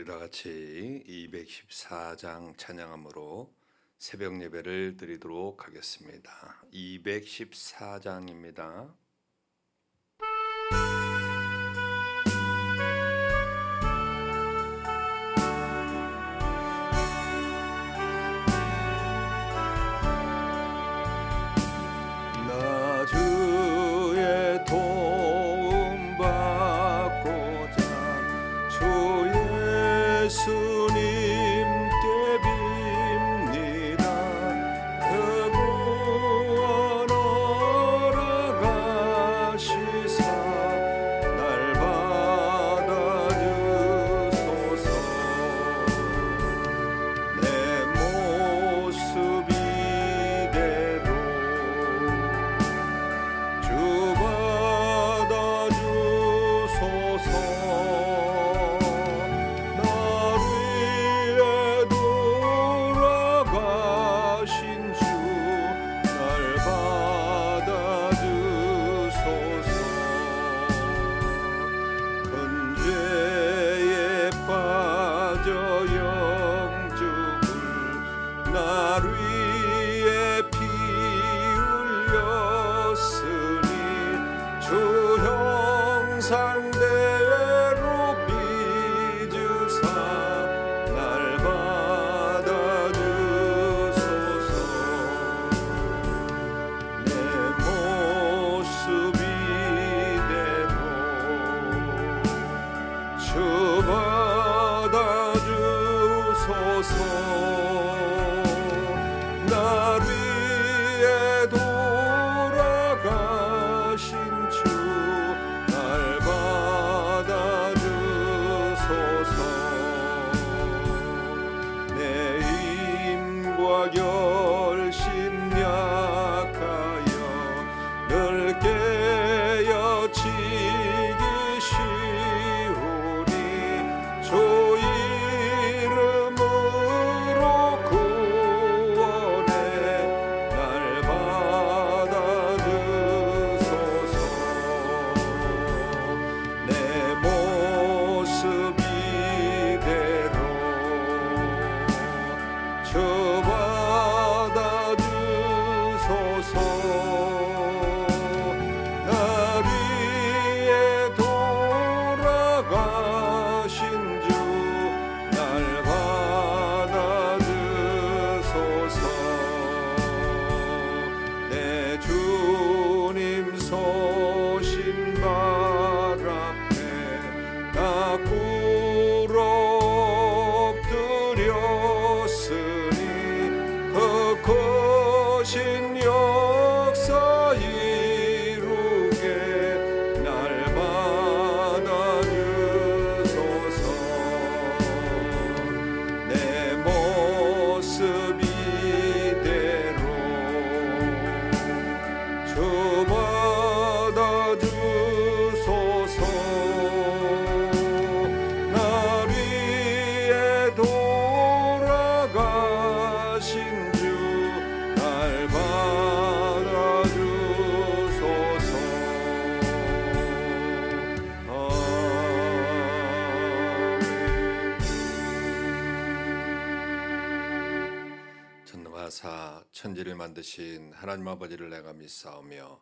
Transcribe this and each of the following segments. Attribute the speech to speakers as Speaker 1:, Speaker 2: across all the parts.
Speaker 1: 다 같이 214장 찬양함으로 새벽 예배를 드리도록 하겠습니다. 214장입니다. 나 주의 도움 받고자 주 예수님께 빕니다. 그 구원 허락하시사 날 받아주소서. 내 모습 이대로 주 받아주소서. 날 위해 돌아가신 주 날 받아주소서. 큰 죄에 빠져 영죽을 날 위해 피 흘렸으니 주 형상대로 빚으사 날 받아주소서. 내 모습 이대로 주 받아주소서. 날 위해 돌아가신 주 날 받아주소서. 내 힘과 결심 약하여 늘 깨어지기 쉬우니 주 이름으로 구원해 날 받아주소서. 내 모습 이대로 주 받아주소서. 날 위해 돌아가신 주 날 받아주소서. 내 주님 서신 발 앞에 나 꿇어 엎드렸으니 그 크신 역사 이루게 날 받아주소서. 내 모습 이대로 주 받아주소서. 날 위해 돌아가신 주 날 받아주소서. 전능하사 천지를 만드신 하나님 아버지를 내가 믿사오며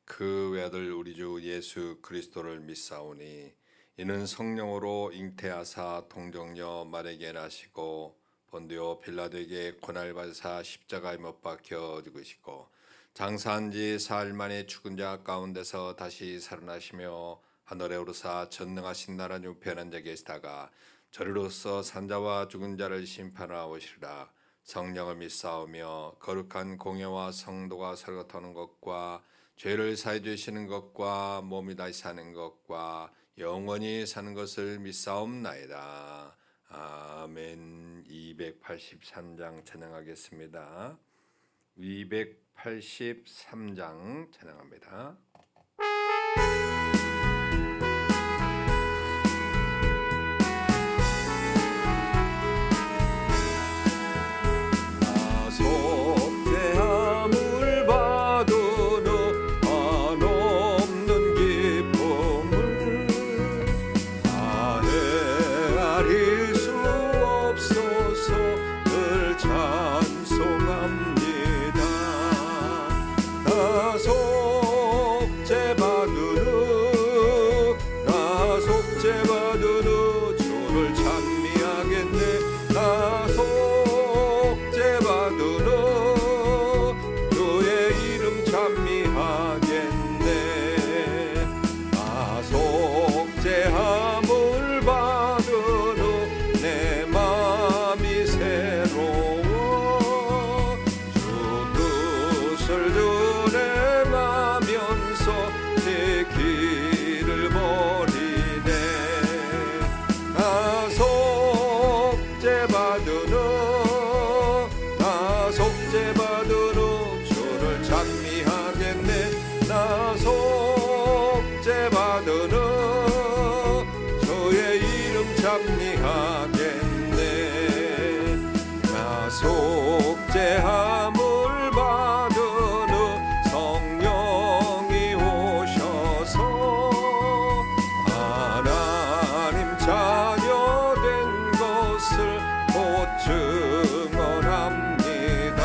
Speaker 1: 그 외아들 우리 주 예수 그리스도를 믿사오니 이는 성령으로 잉태하사 동정녀 마리아에게 나시고 본디오 빌라도에게 고난을 받으사 십자가에 못 박혀 죽으시고 장사한 지 사흘 만에 죽은 자 가운데서 다시 살아나시며 하늘에 오르사 전능하신 나라님 우편에 앉아 계시다가 저리로서 산자와 죽은 자를 심판하러 오시리라. 성령을 믿사오며 거룩한 공예와 성도가 서로 터는 것과 죄를 사해 주시는 것과 몸이 다시 사는 것과 영원히 사는 것을 믿사옵나이다. 아멘. 283장 찬양하겠습니다. 283장 찬양합니다. 속죄함을 받으러 한없는 기쁨을 다해 아릴 수 받으는 주의 이름 찬미하겠네. 나 속죄함을 받으는 성령이 오셔서 하나님 자녀 된 것을 곧 증언합니다.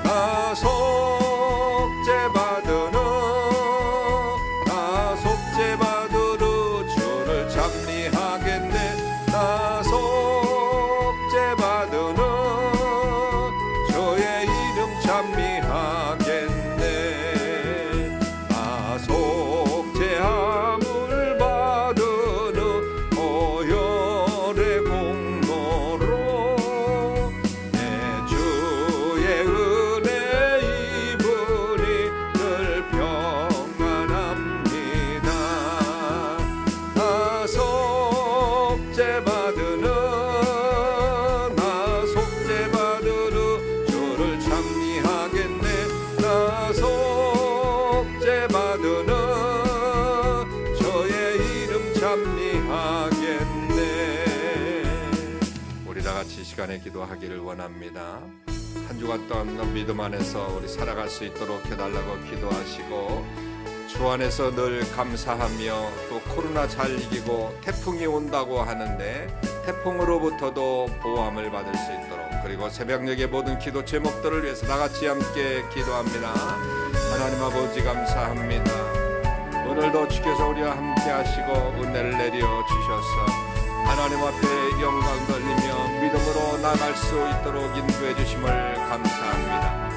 Speaker 1: 나 속죄받으러 주를 찬미하겠네. 나 속죄받으러 주의 이름 찬미하겠네. 나 속죄함을 받으는 보혈의 공로로 내 주의 은혜 입으니 늘 평안합니다. 나 속죄받으러 주를 찬미하겠네. 나 속죄받으러 주의 이름 찬미하겠네. 우리 다 같이 이 시간에 기도하기를 원합니다. 한 주간 동안 믿음 안에서 우리 살아갈 수 있도록 해달라고 기도하시고, 주 안에서 늘 감사하며 또 코로나 잘 이기고 태풍이 온다고 하는데 태풍으로부터도 보호함을 받을 수 있도록, 그리고 새벽녘의 모든 기도 제목들을 위해서 나같이 함께 기도합니다. 하나님 아버지 감사합니다. 오늘도 주께서 우리와 함께 하시고 은혜를 내려 주셔서 하나님 앞에 영광 돌리며 믿음으로 나갈 수 있도록 인도해 주심을 감사합니다.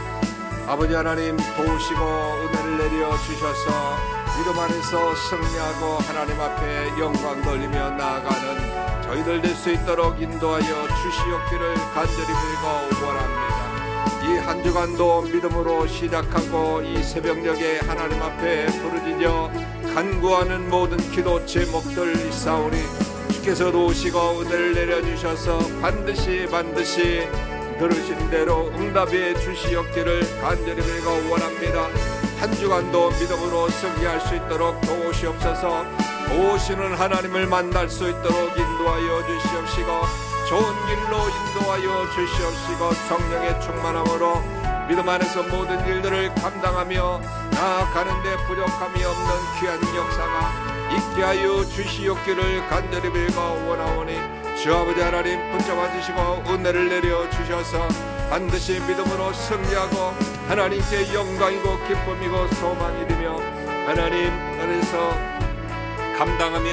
Speaker 1: 아버지 하나님 도우시고 은혜를 내려 주셔서 믿음 안에서 승리하고 하나님 앞에 영광 돌리며 나아가는 저희들 될 수 있도록 인도하여 주시옵기를 간절히 빌고 원합니다. 이 한 주간도 믿음으로 시작하고 이 새벽녘에 하나님 앞에 부르짖어 간구하는 모든 기도 제목들 있사오니 주께서 도우시고 은혜를 내려주셔서 반드시 들으신 대로 응답해 주시옵기를 간절히 빌고 원합니다. 한 주간도 믿음으로 승리할 수 있도록 도우시옵소서. 도우시는 하나님을 만날 수 있도록 인도하여 주시옵시고, 좋은 길로 인도하여 주시옵시고, 성령의 충만함으로 믿음 안에서 모든 일들을 감당하며 나아가는데 부족함이 없는 귀한 역사가 있게 하여 주시옵기를 간절히 빌고 원하오니, 주 아버지 하나님 붙잡아 주시고 은혜를 내려 주셔서 반드시 믿음으로 승리하고 하나님께 영광이고 기쁨이고 소망이 되며 하나님 안에서 감당하며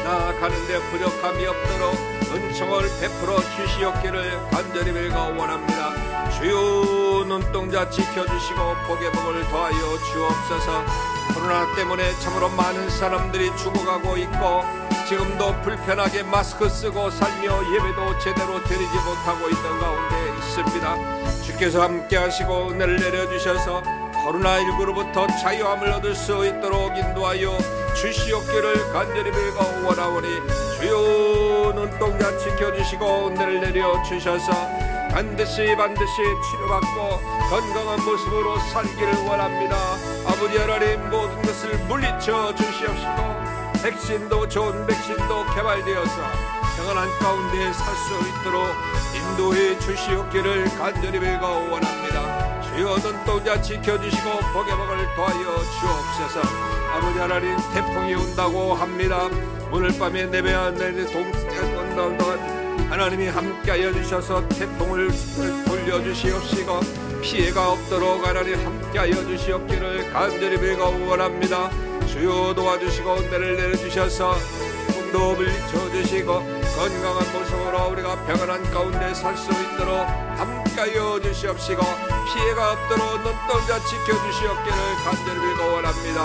Speaker 1: 나아가는데 부족함이 없도록 은총을 베풀어 주시옵기를 간절히 빌고 원합니다. 주여 눈동자 지켜주시고 복의 복을 더하여 주옵소서. 코로나 때문에 참으로 많은 사람들이 죽어가고 있고 지금도 불편하게 마스크 쓰고 살며 예배도 제대로 드리지 못하고 있는 가운데 있습니다. 주께서 함께 하시고 은혜를 내려주셔서 코로나19로부터 자유함을 얻을 수 있도록 인도하여 주시옵기를 간절히 빌고 원하오니, 주여 눈동자 지켜주시고 은혜를 내려주셔서 반드시 치료받고 건강한 모습으로 살기를 원합니다. 아버지 하나님 모든 것을 물리쳐 주시옵시고 백신도 좋은 백신도 개발되어서 평안한 가운데 살 수 있도록 인도해 주시옵기를 간절히 빌고 원합니다. 주여 눈동자 지켜주시고 복의 복을 더하여 주옵소서. 아버지 하나님 태풍이 온다고 합니다. 오늘 밤에 내배한 동안 하나님이 함께하여 주셔서 태풍을 돌려주시옵시고 피해가 없도록 하나님 함께하여 주시옵기를 간절히 빌고 원합니다. 주여 도와주시고 은혜를 내려주셔서 풍도 물리쳐주시고 건강한 모습으로 우리가 평안한 가운데 살 수 있도록 함께하여 주시옵시고 피해가 없도록 눈동자 지켜주시옵기를 간절히 빌고 원합니다.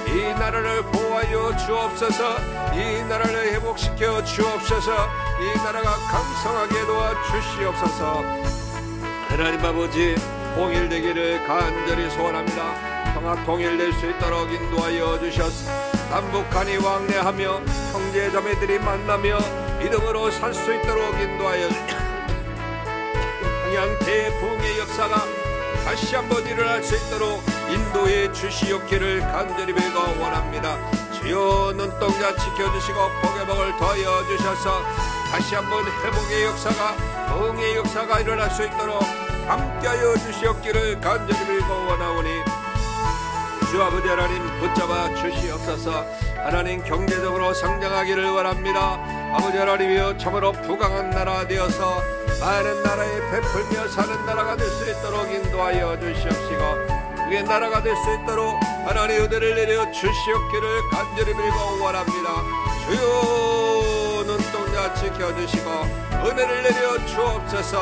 Speaker 1: 이 나라를 보호하여 주옵소서. 이 나라를 회복시켜 주옵소서. 이 나라가 강성하게 도와주시옵소서. 하나님 아버지 통일되기를 간절히 소원합니다. 평화 통일될 수 있도록 인도하여 주셔서 남북한이 왕래하며 형제자매들이 만나며 믿음으로 살 수 있도록 인도하여 평양 대붕의 역사가 다시 한번 일어날 수 있도록 인도해 주시옵기를 간절히 빌고 원합니다. 주여 눈동자 지켜주시고 복의 복을 더하여 주셔서 다시 한번 회복의 역사가 부흥의 역사가 일어날 수 있도록 함께하여 주시옵기를 간절히 빌고 원하오니 주 아버지 하나님 붙잡아 주시옵소서. 하나님 경제적으로 성장하기를 원합니다. 아버지 하나님이여 참으로 부강한 나라 되어서 많은 나라에 베풀며 사는 나라가 될 수 있도록 인도하여 주시옵시고 그의 나라가 될 수 있도록 하나님의 은혜를 내려 주시옵기를 간절히 빌고 원합니다. 주여 눈동자 지켜주시고 은혜를 내려 주옵소서.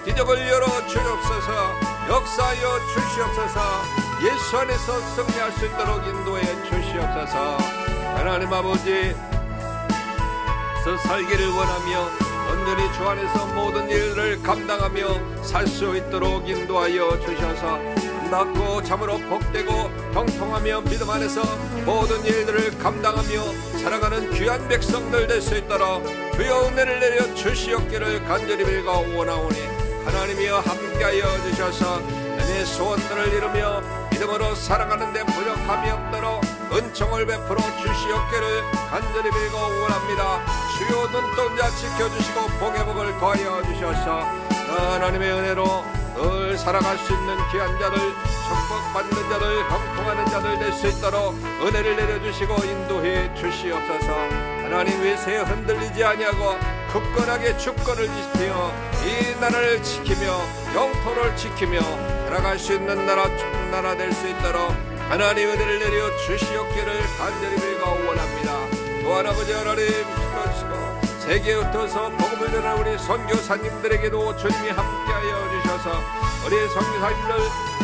Speaker 1: 기적을 열어 주옵소서. 역사하여 주시옵소서. 예수 안에서 승리할 수 있도록 인도해 주시옵소서. 하나님 아버지 살기를 원하며 온전히 주 안에서 모든 일을 감당하며 살 수 있도록 인도하여 주셔서 낫고 참으로 복되고 형통하며 믿음 안에서 모든 일들을 감당하며 살아가는 귀한 백성들 될 수 있도록 주여 은혜를 내려 주시옵기를 간절히 빌고 원하오니 하나님이여 함께하여 주셔서 내 소원들을 이루며 믿음으로 살아가는데 부족함이 없도록 은총을 베풀어 주시옵기를 간절히 빌고 원합니다. 주여 눈동자 지켜주시고 복의 복을 더하여 주셔서 하나님의 은혜로 늘 살아갈 수 있는 귀한 자들, 축복받는 자들, 형통하는 자들 될 수 있도록 은혜를 내려주시고 인도해 주시옵소서. 하나님 외세에 흔들리지 아니하고 굳건하게 주권을 지키며 이 나라를 지키며 영토를 지키며 살아갈 수 있는 나라, 좋은 나라 될 수 있도록 하나님 은혜를 내려 주시옵기를 간절히 빌고 원합니다. 또한 아버지 하나님 불러주시고 세계에 흩어서 복음을 전하는 우리 선교사님들에게도 주님이 함께하여 주셔서 우리 선교사님들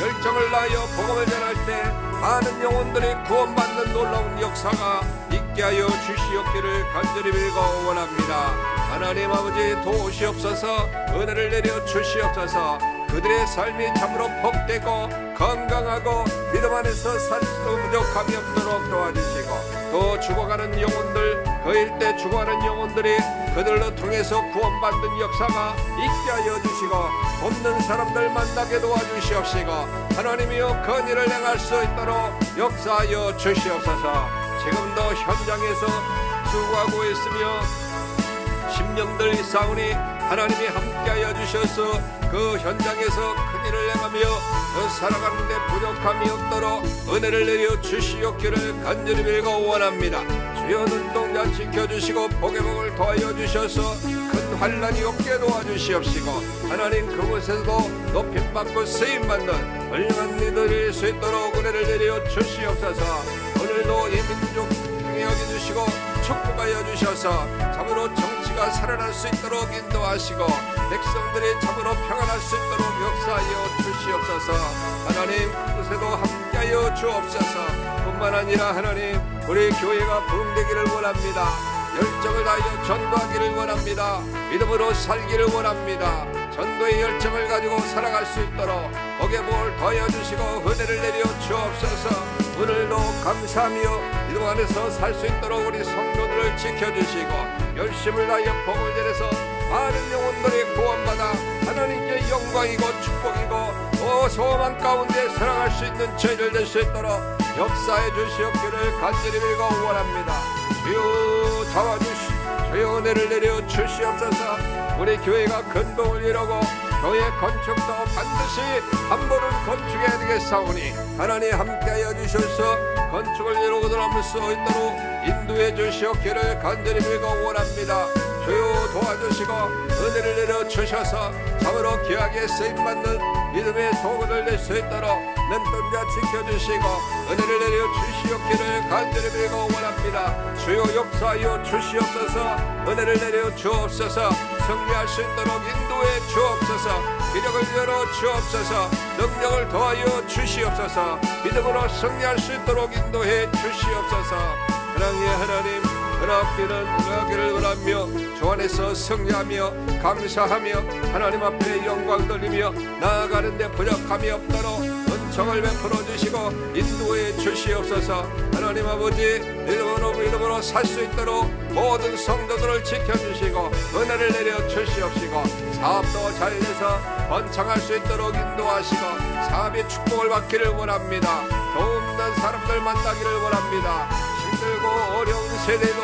Speaker 1: 열정을 다하여 복음을 전할 때 많은 영혼들이 구원받는 놀라운 역사가 있게 하여 주시옵기를 간절히 빌고 원합니다. 하나님 아버지 도우시옵소서. 은혜를 내려 주시옵소서. 그들의 삶이 참으로 복되고 건강하고 믿음 안에서 살 수 부족함이 없도록 도와주시고 또 죽어가는 영혼들 그 일대 죽어가는 영혼들이 그들로 통해서 구원받는 역사가 있게 하여 주시고 돕는 사람들 만나게 도와주시옵시고 하나님이여 건의를 행할 수 있도록 역사하여 주시옵소서. 지금도 현장에서 수고하고 있으며 심령들 싸우니 하나님이 함께하여 주셔서 그 현장에서 큰일을 행하며 살아가는데 부족함이 없도록 은혜를 내려 주시옵기를 간절히 빌고 원합니다. 주여 눈동자 지켜주시고 복의 복을 더하여 주셔서 큰 환난이 없게 도와주시옵시고 하나님 그곳에서도 높임받고 쓰임받는 훌륭한 이들일 수 있도록 은혜를 내려 주시옵소서. 오늘도 이 민족 행히 여겨주시고 축복하여 주셔서 참으로 정치가 살아날 수 있도록 인도하시고 백성들이 참으로 평안할 수 있도록 역사하여 주시옵소서. 하나님 그곳에도 함께하여 주옵소서. 뿐만 아니라 하나님 우리 교회가 부흥되기를 원합니다. 열정을 다하여 전도하기를 원합니다. 믿음으로 살기를 원합니다. 전도의 열정을 가지고 살아갈 수 있도록 복의 복을 더하여 주시고 은혜를 내려 주옵소서. 오늘도 감사하며 믿음 안에서 살 수 있도록 우리 성도들을 지켜주시고 열심을 다하여 복을 전해서 많은 영혼들이 구원받아 하나님께 영광이고 축복이고 소망 가운데 살아갈 수 있는 저희들 될 수 있도록 역사해 주시옵기를 간절히 빌고 원합니다. 주여 잡아주시오. 주여 은혜를 내려 주시옵소서. 우리 교회가 근동을 이루고 교회 건축도 반드시 한 번은 건축해야 되겠사오니 하나님 함께하여 주셔서 건축을 이루고 들어갈 수 있도록 인도해 주시옵기를 간절히 빌고 원합니다. 주여 도와주시고 은혜를 내려 주셔서 참으로 귀하게 쓰임받는 믿음의 도구들 될 수 있도록 눈동자 지켜주시고 은혜를 내려 주시옵기를 간절히 빌고 원합니다. 주여 역사하여 주시옵소서. 은혜를 내려 주옵소서. 승리할 수 있도록 인도해 주옵소서. 기적을 열어 주옵소서. 능력을 더하여 주시옵소서. 믿음으로 승리할 수 있도록 인도해 주시옵소서. 사랑의 하나님 은혜기는 은혜기를 원하며 주 안에서 승리하며 감사하며 하나님 앞에 영광 돌리며 나아가는데 부족함이 없도록 은총을 베풀어 주시고 인도해 주시옵소서. 하나님 아버지 믿음으로 살 수 있도록 모든 성도들을 지켜주시고 은혜를 내려 주시옵시고 사업도 잘 돼서 번창할 수 있도록 인도하시고 사업의 축복을 받기를 원합니다. 도움된 사람들 만나기를 원합니다. 힘들고 세대도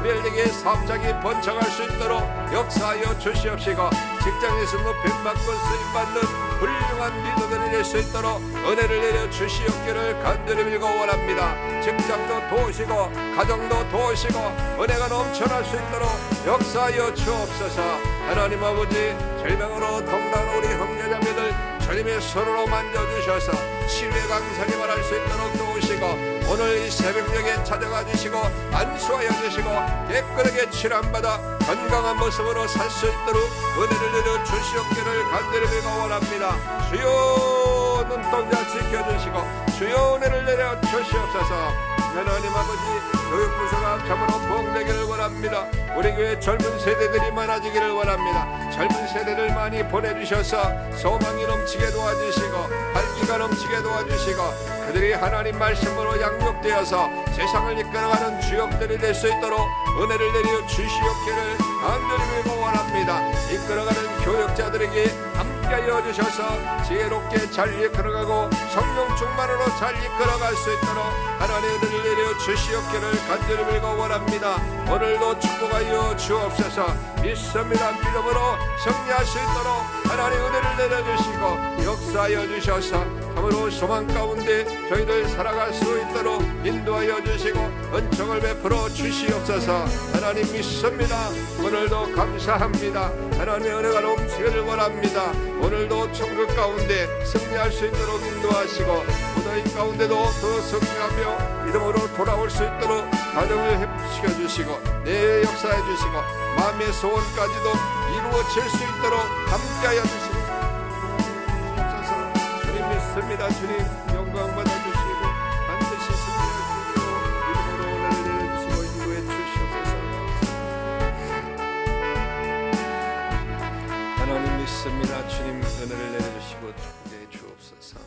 Speaker 1: 우리 엘리게 사업장이 번창할 수 있도록 역사하여 주시옵시고, 직장에서 높임받고 쓰임받는 훌륭한 리더들이 될 수 있도록 은혜를 내려 주시옵기를 간절히 빌고 원합니다. 직장도 도우시고 가정도 도우시고 은혜가 넘쳐날 수 있도록 역사하여 주옵소서. 하나님 아버지, 절명으로 동당 우리 형제자매들 주님의 손으로 만져주셔서 치유의 강산이 말할 수 있도록 도우시고, 오늘 이 새벽녘에 찾아가 주시고 안수하여 주시고 깨끗하게 칠함받아 건강한 모습으로 살 수 있도록 은혜를 내려 주시옵기를 간절히 빌고 원합니다. 주여 눈동자 지켜주시고 주여 은혜를 내려 주시옵소서. 하나님 아버지, 교육부서가 참으로 부흥되기를 원합니다. 우리 교회 젊은 세대들이 많아지기를 원합니다. 젊은 세대를 많이 보내주셔서 소망이 넘치게 도와주시고 활기가 넘치게 도와주시고 그들이 하나님 말씀으로 양육되어서 세상을 이끌어가는 주역들이 될 수 있도록 은혜를 내려 주시옵기를 간절히 빌고 원합니다. 이끌어가는 교역자들에게 함께하여 주셔서 지혜롭게 잘 이끌어가고 성령 충만으로 잘 이끌어갈 수 있도록 하나님의 은혜를 내려 주시옵기를 간절히 빌고 원합니다. 오늘도 축복하여 주옵소서. 믿습니다. 믿음으로 승리할 수 있도록 하나님의 은혜를 내려주시고 역사하여 주셔서 참으로 소망 가운데 저희들 살아갈 수 있도록 인도하여 주시고 은총을 베풀어 주시옵소서. 하나님 믿습니다. 오늘도 감사합니다. 하나님의 은혜가 넘치기를 원합니다. 오늘도 천국 가운데 승리할 수 있도록 인도하시고 무더위 가운데도 더 승리하며 믿음으로 돌아올 수 있도록 가정을 회복시켜 주시고 내 역사해 주시고 마음의 소원까지도 이루어질 수 있도록 함께하여 주시고 주님 믿습니다. 주님 영광 받아주시고 반드시 승리하시고 이름으로 은혜를 내려주시고 인도해 주시옵소서. 하나님 믿습니다. 주님 은혜를 내려주시고 축복해 주옵소서.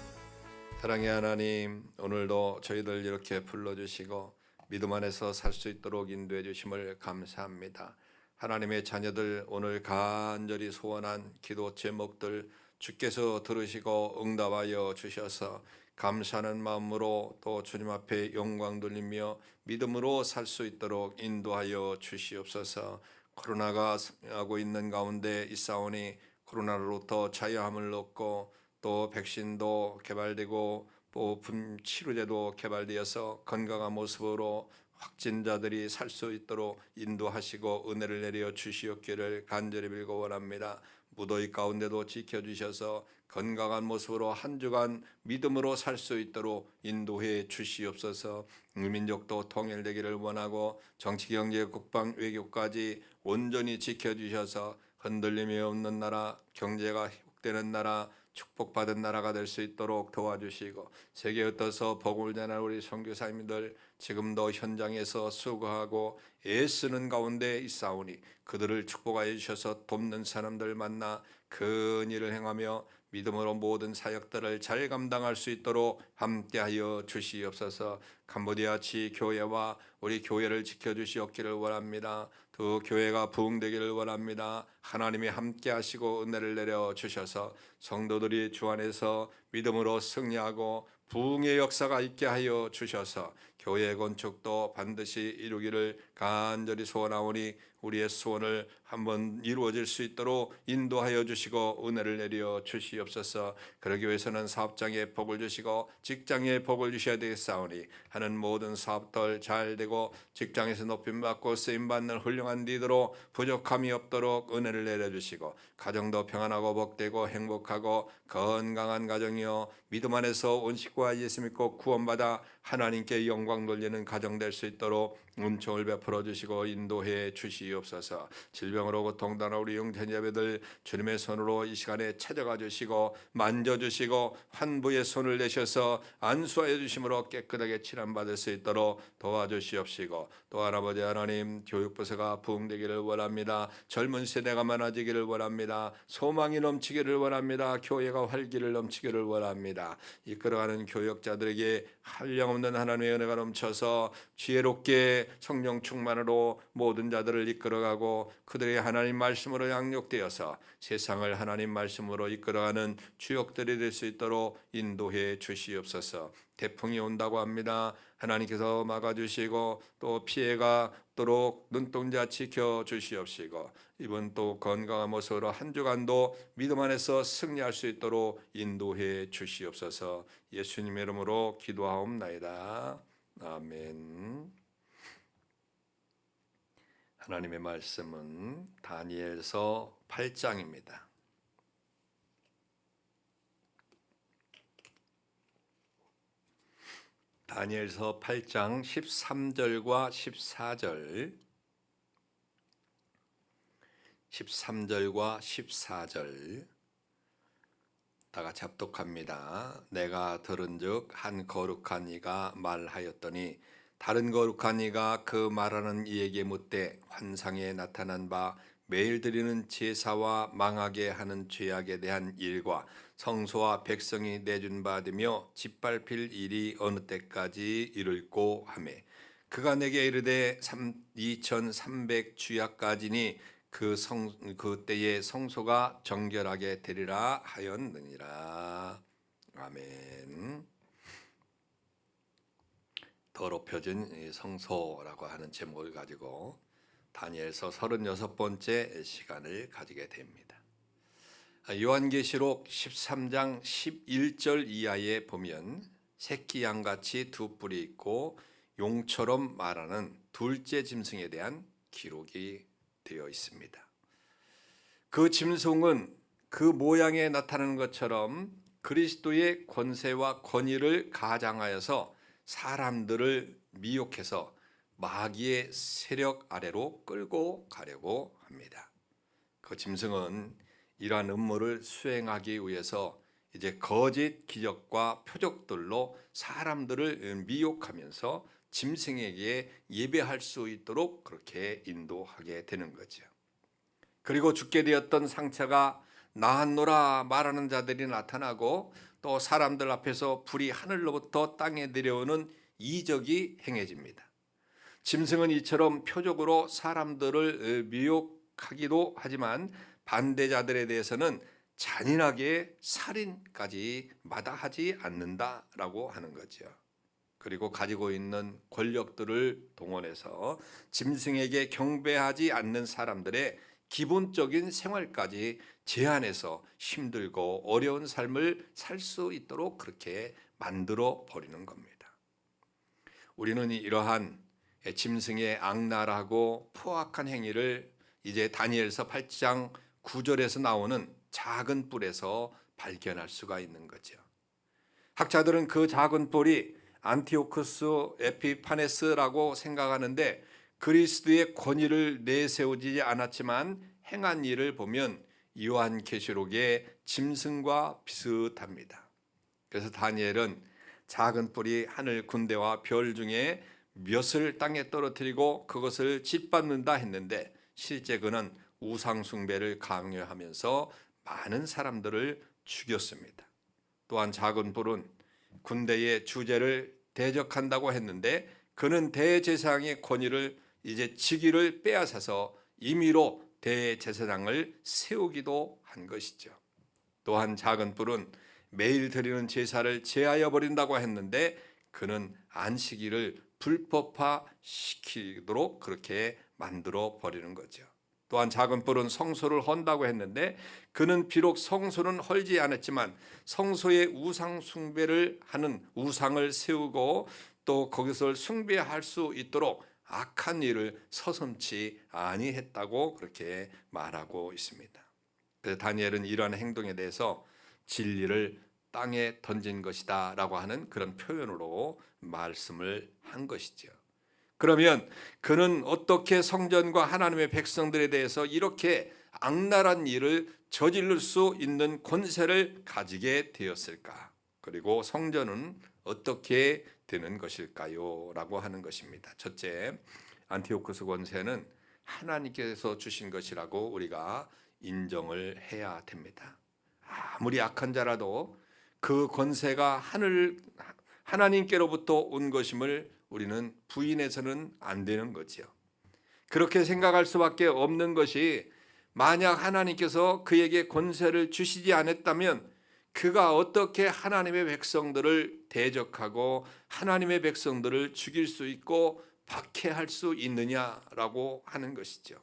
Speaker 1: 사랑의 하나님, 오늘도 저희들 이렇게 불러주시고 믿음 안에서 살 수 있도록 인도해 주심을 감사합니다. 하나님의 자녀들 오늘 간절히 소원한 기도 제목들 주께서 들으시고 응답하여 주셔서 감사하는 마음으로 또 주님 앞에 영광 돌리며 믿음으로 살 수 있도록 인도하여 주시옵소서. 코로나가 하고 있는 가운데 있사오니 코로나로부터 자유함을 얻고 또 백신도 개발되고 또 치료제도 개발되어서 건강한 모습으로 확진자들이 살 수 있도록 인도하시고 은혜를 내려 주시옵기를 간절히 빌고 원합니다. 무더위 가운데도 지켜주셔서 건강한 모습으로 한 주간 믿음으로 살 수 있도록 인도해 주시옵소서. 민족도 통일되기를 원하고 정치, 경제, 국방, 외교까지 온전히 지켜주셔서 흔들림이 없는 나라, 경제가 회복되는 나라, 축복받은 나라가 될 수 있도록 도와주시고 세계에 흩어서 복음을 전하는 우리 선교사님들 지금도 현장에서 수고하고 애쓰는 가운데 있사오니 그들을 축복하여 주셔서 돕는 사람들 만나 큰 일을 행하며 믿음으로 모든 사역들을 잘 감당할 수 있도록 함께하여 주시옵소서. 캄보디아 지교회와 우리 교회를 지켜주시옵기를 원합니다. 그 교회가 부흥되기를 원합니다. 하나님이 함께하시고 은혜를 내려 주셔서 성도들이 주 안에서 믿음으로 승리하고 부흥의 역사가 있게 하여 주셔서 교회 건축도 반드시 이루기를 간절히 소원하오니 우리의 소원을 한번 이루어질 수 있도록 인도하여 주시고 은혜를 내려 주시옵소서. 그러기 위해서는 사업장에 복을 주시고 직장에 복을 주셔야 되겠사오니 하는 모든 사업들 잘 되고 직장에서 높임받고 쓰임받는 훌륭한 리더로 부족함이 없도록 은혜를 내려주시고 가정도 평안하고 복되고 행복하고 건강한 가정이요 믿음 안에서 온 식구와 예수 믿고 구원받아 하나님께 영광 돌리는 가정 될 수 있도록 은총을 베풀어 주시고 인도해 주시옵소서. 질병으로 고통당하는 우리 영전자배들 주님의 손으로 이 시간에 찾아가 주시고 만져주시고 환부의 손을 내셔서 안수하여 주심으로 깨끗하게 칠함받을 수 있도록 도와주시옵시고 또 아버지 하나님 교육부서가 부흥되기를 원합니다. 젊은 세대가 많아지기를 원합니다. 소망이 넘치기를 원합니다. 교회가 활기를 넘치기를 원합니다. 이끌어가는 교역자들에게 한량없는 하나님의 은혜가 넘쳐서 지혜롭게 가운데 성령 충만으로 모든 자들을 이끌어가고 그들이 하나님 말씀으로 양육되어서 세상을 하나님 말씀으로 이끌어가는 주역들이 될 수 있도록 인도해 주시옵소서. 태풍이 온다고 합니다. 하나님께서 막아주시고 또 피해가 없도록 눈동자 지켜주시옵시고 이번 또 건강한 모습으로 한 주간도 믿음 안에서 승리할 수 있도록 인도해 주시옵소서. 예수님의 이름으로 기도하옵나이다. 아멘. 하나님의 말씀은 다니엘서 8장입니다. 다니엘서 8장 13절과 14절 13절과 14절 다 같이 합독합니다. 내가 들은즉 한 거룩한 이가 말하였더니 다른 거룩한 이가 그 말하는 이에게 묻되 환상에 나타난 바 매일 드리는 제사와 망하게 하는 죄악에 대한 일과 성소와 백성이 내준 바되며 짓밟힐 일이 어느 때까지 이를꼬 하매 그가 내게 이르되 2300 주야까지니 그 때에 성소가 정결하게 되리라 하였느니라. 아멘. 더럽혀진 성소라고 하는 제목을 가지고 다니엘서 36번째 시간을 가지게 됩니다. 요한계시록 13장 11절 이하에 보면 새끼 양같이 두 뿔이 있고 용처럼 말하는 둘째 짐승에 대한 기록이 되어 있습니다. 그 짐승은 그 모양에 나타나는 것처럼 그리스도의 권세와 권위를 가장하여서 사람들을 미혹해서 마귀의 세력 아래로 끌고 가려고 합니다. 그 짐승은 이러한 음모를 수행하기 위해서 이제 거짓 기적과 표적들로 사람들을 미혹하면서 짐승에게 예배할 수 있도록 그렇게 인도하게 되는 거죠. 그리고 죽게 되었던 상처가 나았노라 말하는 자들이 나타나고 또 사람들 앞에서 불이 하늘로부터 땅에 내려오는 이적이 행해집니다. 짐승은 이처럼 표적으로 사람들을 미혹하기도 하지만 반대자들에 대해서는 잔인하게 살인까지 마다하지 않는다라고 하는 거죠. 그리고 가지고 있는 권력들을 동원해서 짐승에게 경배하지 않는 사람들의 기본적인 생활까지 제한해서 힘들고 어려운 삶을 살 수 있도록 그렇게 만들어 버리는 겁니다. 우리는 이러한 짐승의 악랄하고 포악한 행위를 이제 다니엘서 8장 9절에서 나오는 작은 뿔에서 발견할 수가 있는 거죠. 학자들은 그 작은 뿔이 안티오쿠스 에피파네스라고 생각하는데 그리스도의 권위를 내세우지 않았지만 행한 일을 보면 요한계시록의 짐승과 비슷합니다. 그래서 다니엘은 작은 뿔이 하늘 군대와 별 중에 몇을 땅에 떨어뜨리고 그것을 짓밟는다 했는데 실제 그는 우상 숭배를 강요하면서 많은 사람들을 죽였습니다. 또한 작은 뿔은 군대의 주제를 대적한다고 했는데 그는 대제사장의 권위를 이제 직위를 빼앗아서 임의로 대제사장을 세우기도 한 것이죠. 또한 작은 뿔은 매일 드리는 제사를 제하여 버린다고 했는데 그는 안식일을 불법화시키도록 그렇게 만들어 버리는 거죠. 또한 작은 뿔은 성소를 헌다고 했는데 그는 비록 성소는 헐지 않았지만 성소에 우상 숭배를 하는 우상을 세우고 또 거기서 숭배할 수 있도록 악한 일을 서슴지 아니했다고 그렇게 말하고 있습니다. 그래서 다니엘은 이러한 행동에 대해서 진리를 땅에 던진 것이다 라고 하는 그런 표현으로 말씀을 한 것이죠. 그러면 그는 어떻게 성전과 하나님의 백성들에 대해서 이렇게 악랄한 일을 저지를 수 있는 권세를 가지게 되었을까? 그리고 성전은 어떻게 되는 것일까요? 라고 하는 것입니다. 첫째, 안티오쿠스 권세는 하나님께서 주신 것이라고 우리가 인정을 해야 됩니다. 아무리 악한 자라도 그 권세가 하나님께로부터 온 것임을 우리는 부인해서는 안 되는 거지요. 그렇게 생각할 수밖에 없는 것이, 만약 하나님께서 그에게 권세를 주시지 않았다면 그가 어떻게 하나님의 백성들을 대적하고 하나님의 백성들을 죽일 수 있고 박해할 수 있느냐라고 하는 것이죠.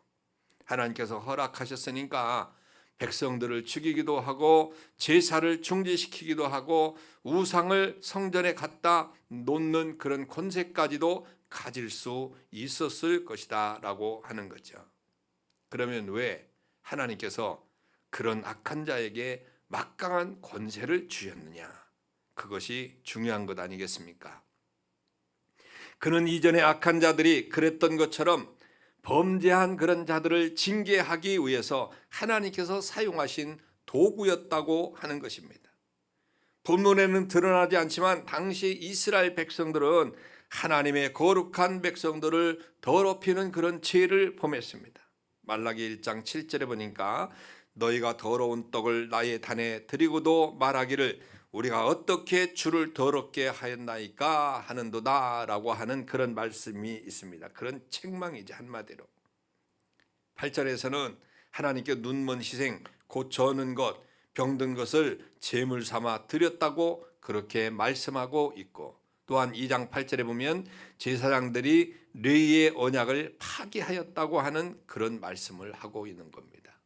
Speaker 1: 하나님께서 허락하셨으니까 백성들을 죽이기도 하고 제사를 중지시키기도 하고 우상을 성전에 갖다 놓는 그런 권세까지도 가질 수 있었을 것이다 라고 하는 거죠. 그러면 왜 하나님께서 그런 악한 자에게 막강한 권세를 주셨느냐? 그것이 중요한 것 아니겠습니까? 그는 이전에 악한 자들이 그랬던 것처럼 범죄한 그런 자들을 징계하기 위해서 하나님께서 사용하신 도구였다고 하는 것입니다. 본문에는 드러나지 않지만 당시 이스라엘 백성들은 하나님의 거룩한 백성들을 더럽히는 그런 죄를 범했습니다. 말라기 1장 7절에 보니까 너희가 더러운 떡을 나의 단에 드리고도 말하기를 우리가 어떻게 주를 더럽게 하였나이까 하는도다 라고 하는 그런 말씀이 있습니다. 그런 책망이지 한마디로. 8절에서는 하나님께 눈먼 희생, 곧 저는 것, 병든 것을 제물 삼아 드렸다고 그렇게 말씀하고 있고, 또한 2장 8절에 보면 제사장들이 레위의 언약을 파기하였다고 하는 그런 말씀을 하고 있는 겁니다.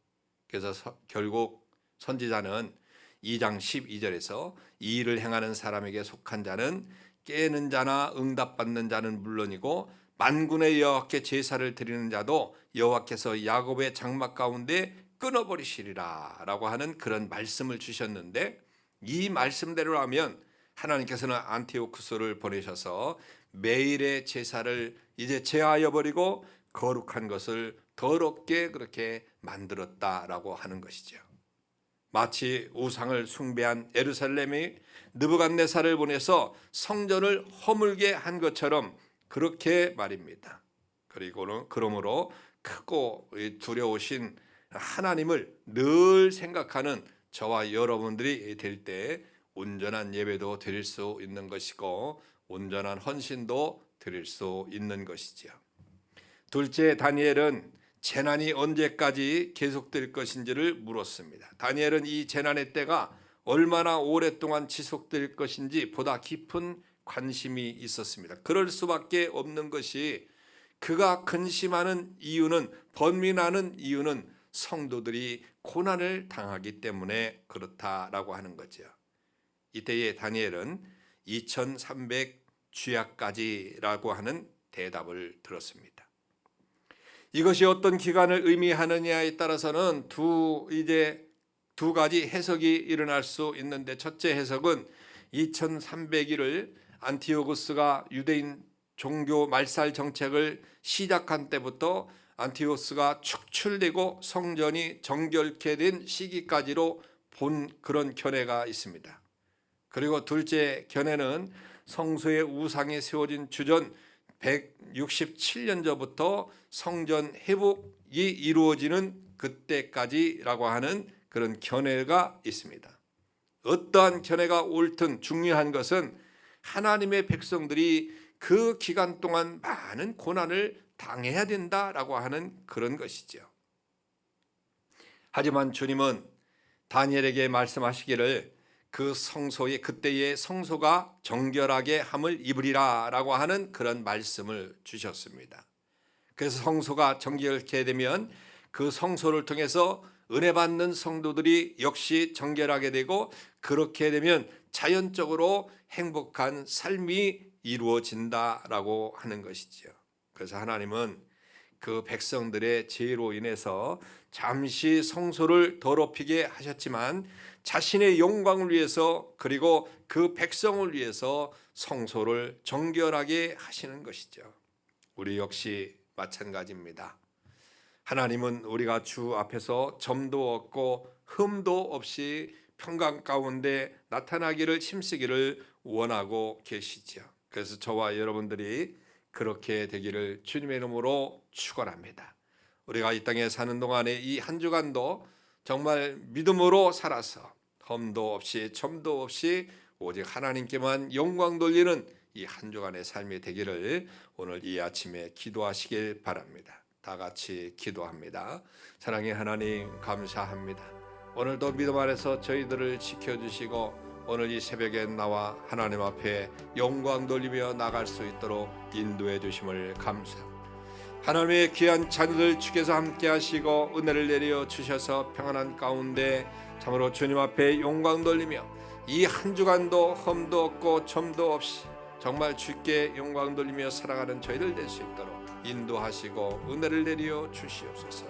Speaker 1: 그래서 결국 선지자는 2장 12절에서 이 일을 행하는 사람에게 속한 자는 깨는 자나 응답받는 자는 물론이고 만군의 여호와께 제사를 드리는 자도 여호와께서 야곱의 장막 가운데 끊어버리시리라 라고 하는 그런 말씀을 주셨는데, 이 말씀대로라면 하나님께서는 안티오쿠스를 보내셔서 매일의 제사를 이제 제하여 버리고 거룩한 것을 더럽게 그렇게 만들었다라고 하는 것이죠. 마치 우상을 숭배한 예루살렘이 느부갓네살을 보내서 성전을 허물게 한 것처럼 그렇게 말입니다. 그러므로 크고 두려우신 하나님을 늘 생각하는 저와 여러분들이 될 때 온전한 예배도 드릴 수 있는 것이고 온전한 헌신도 드릴 수 있는 것이지요. 둘째, 다니엘은 재난이 언제까지 계속될 것인지를 물었습니다. 다니엘은 이 재난의 때가 얼마나 오랫동안 지속될 것인지 보다 깊은 관심이 있었습니다. 그럴 수밖에 없는 것이, 그가 근심하는 이유는, 번민하는 이유는 성도들이 고난을 당하기 때문에 그렇다라고 하는 거죠. 이때에 다니엘은 2300 주야까지라고 하는 대답을 들었습니다. 이것이 어떤 기간을 의미하느냐에 따라서는 두 가지 해석이 일어날 수 있는데, 첫째 해석은 2300일을 안티오쿠스가 유대인 종교 말살 정책을 시작한 때부터 안티오쿠스가 축출되고 성전이 정결케 된 시기까지로 본 그런 견해가 있습니다. 그리고 둘째 견해는 성소의 우상이 세워진 주전 167년 전부터 성전 회복이 이루어지는 그때까지라고 하는 그런 견해가 있습니다. 어떠한 견해가 옳든 중요한 것은 하나님의 백성들이 그 기간 동안 많은 고난을 당해야 된다라고 하는 그런 것이죠. 하지만 주님은 다니엘에게 말씀하시기를 그 성소의 그때의 성소가 정결하게 함을 입으리라 라고 하는 그런 말씀을 주셨습니다. 그래서 성소가 정결케 되면 그 성소를 통해서 은혜 받는 성도들이 역시 정결하게 되고, 그렇게 되면 자연적으로 행복한 삶이 이루어진다라고 하는 것이죠. 그래서 하나님은 그 백성들의 죄로 인해서 잠시 성소를 더럽히게 하셨지만 자신의 영광을 위해서, 그리고 그 백성을 위해서 성소를 정결하게 하시는 것이죠. 우리 역시 마찬가지입니다. 하나님은 우리가 주 앞에서 점도 없고 흠도 없이 평강 가운데 나타나기를 힘쓰기를 원하고 계시죠. 그래서 저와 여러분들이 그렇게 되기를 주님의 이름으로 축원합니다. 우리가 이 땅에 사는 동안에 이 한 주간도 정말 믿음으로 살아서 흠도 없이 점도 없이 오직 하나님께만 영광 돌리는 이 한 주간의 삶이 되기를 오늘 이 아침에 기도하시길 바랍니다. 다 같이 기도합니다. 사랑의 하나님, 감사합니다. 오늘도 믿음 안에서 저희들을 지켜주시고 오늘 이 새벽에 나와 하나님 앞에 영광 돌리며 나갈 수 있도록 인도해 주심을 감사합니다. 하나님의 귀한 자녀들 주께서 함께 하시고 은혜를 내려 주셔서 평안한 가운데 참으로 주님 앞에 영광 돌리며 이 한 주간도 험도 없고 점도 없이 정말 주께 영광 돌리며 살아가는 저희들 될 수 있도록 인도하시고 은혜를 내려 주시옵소서.